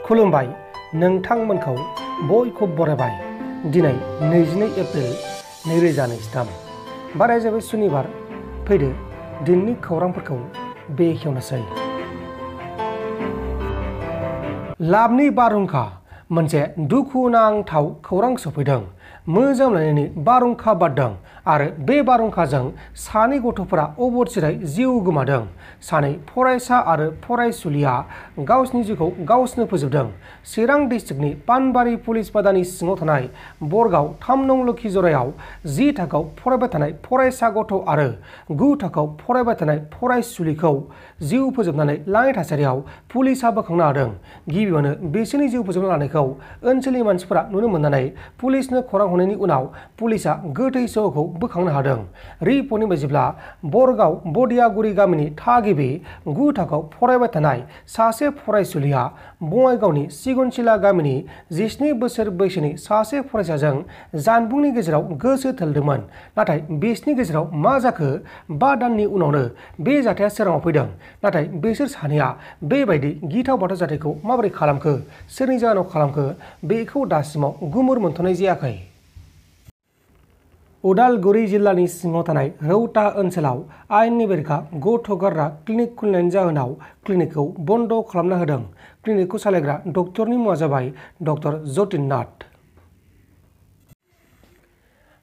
खुलुमबाय नोंथांमोनखौ बयखौ बरायबाय दिनै 22 एप्रिल 2023 बाराय जाबाय सुनिबार फैदो दिननि खौरांफोरखौ बेखेवनोसै। लाबनि बारहुंखा मोनसे दुखुनांथाव खौरां सफैदों। मोजां मोनलायनायनि बारहुंखा बारदों आरो बे बारहुंखाजों सानै गथ'फोरा अबथिरायै जिउ गोमादों। सानै फरायसा आरो फरायसुलिया गावसिनि जिउखौ गावसोरनो फोजोबदों। चिरां डिस्ट्रिक्टनि पानबारि पुलिस बादानि सिङाव थानाय बरगाव 3 नं लोखि जरायाव 10 थाखोआव फरायबाय थानाय फरायसा गथ' आरो 9 थाखोआव फरायबाय थानाय फरायसुलिखौ जिउ फोजोबनानै लानाय थासारियाव पुलिसआ बोखांनो हादों। गिबियावनो बिसोरनि जिउ फोजोबना लानायखौ ओनसोलनि मानसिफोरा नुनो मोननानै पुलिसनो खौरां हरनायनि उनाव पुलिसआ गोथै सहखौ बोखांनो हादों। रिपर्टनि बायदिब्ला बरगाव बदियागुरि गामिनि थागिबि 9 थाखोआव फरायबाय थानाय सासे फरायसुलिया बङाइगावनि सिगुनसिला गामिनि 17 बोसोर बैसोनि सासे फरायसाजों जानबुंनि गेजेराव गोसो थोलायदोंमोन। नाथाय बिसोरनि गेजेराव मा जाखो 5 दाननि उनावनो बे जाथाया सोराङाव फैदों। नाथाय बिसोर सानैया बेबायदि गिथाव बाथाव जाथायखौ माबोरै खालामखो, सोरनि जाहोनाव खालामखो बेखौ दासिमाव गुमुर मोनथ'नाय जायाखै। उदालगुरि जिल्लानि सिङाव थानाय रौता ओनसोलाव आयेननि बेरेखा गथ' गारग्रा क्लिनिक खुलिनायनि जाहोनाव क्लिनिकखौ बन्द' खालामना होदों। क्लिनिकखौ सालायग्रा डक्टरनि मुङा जाबाय डक्टर जतिन नाथ।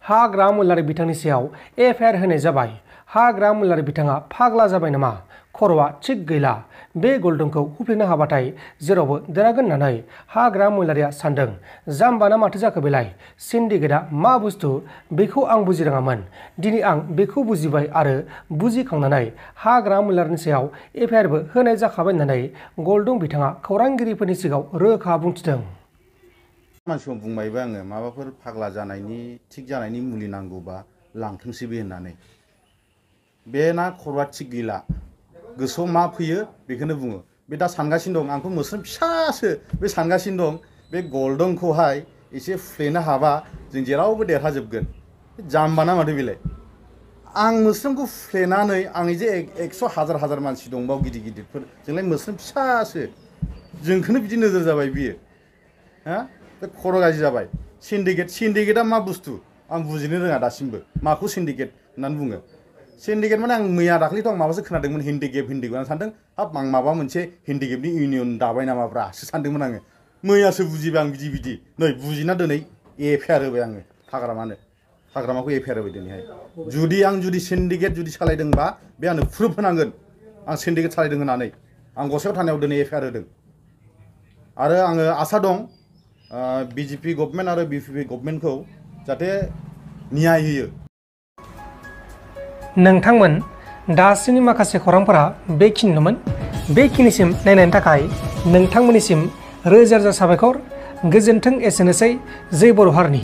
हाग्रा मुलारि बिथांनि सायाव FIR होनाय जाबाय। हाग्रा मुलारि बिथाङा फाग्ला जाबाय नामा? खर'आ थिग गैला। बे गल्डनखौ हुफ्लेनो हाबाथाय जेरावबो देरहागोन होननानै हाग्रा मुलारिया सानदों। जाम्बाना माथो जाखो बेलाय? सिन्डिकेटआ मा बुस्थु बेखौ आं बुजिरोङामोन। दिनै आं बेखौ बुजिबाय आरो बुजिखांनानै हाग्रा मुलारिनि सायाव FIRबो होनाय जाखाबाय होननानै गल्डन बिथाङा खौरांगिरिफोरनि सिगाङाव रोखा बुंथिदों। मानसिखौ बुंबायबो आङो माबाफोर फाग्ला जानायनि थिग जानायनि मुलि नांगौबा लांथोंसै बे होननानै। बे ना खर'आ थिग गैला, गोसोआव मा फैयो बेखौनो बुङो। बे दा सानगासिनो दं आंखौ मोस्रोम फिसासो बे सानगासिनो दं बे गल्डनखौहाय एसे फुफ्लेनो हाबा जों जेरावबो देरहाजोबगोन। जाम्बाना माथो बेलाय? आं मोस्रोमखौ फुफ्लेनानै आंनि जे 100 हाजार मानसि दंबाव गिदिर गिदिरफोर जोंलाय मोस्रोम फिसासो जोंखौनो बिदि नोजोर जाबाय बियो। हा बे खर' गाज्रि जाबाय। सिन्डिकेटआ मा बुस्थु आं बुजिनो रोङा दासिमबो। माखौ सिन्डिकेट होननानै बुङो? सिन्डिकेट माने आं मैया दाख्लैथ' आं माबासो खोनादोंमोन हेन्डिकेप आं सानदों हाब आं माबा मोनसे हेन्डिकेपनि इउनियन दाबाय नामाब्रासो सानदोंमोन आङो। मैयासो बुजिबाय आं बिदि नै बुजिना दिनै FIR होबाय आङो हाग्रामाखौ FIR होबाय दिनैहाय। जुदि सिन्डिकेट सालायदोंबा बे आंनो प्रुफ होनांगोन आं सिन्डिकेट सालायदों होननानै। आं गसाइयाव थानायाव दिनै FIR होदों आरो आङो आसा दं BJP गभर्नमेन्ट आरो BJP गभर्नमेन्टखौ जाहाथे न्याय होयो। नोंथांमोन दासिमनि माखासे खौरांफोरा बेखिनिल'मोन। बेखिनिसिम नायनायनि थाखाय नोंथांमोननिसिम रोजा रोजा साबायखर। गोजोन्थों एसेनोसै। जै बर' हारिनि।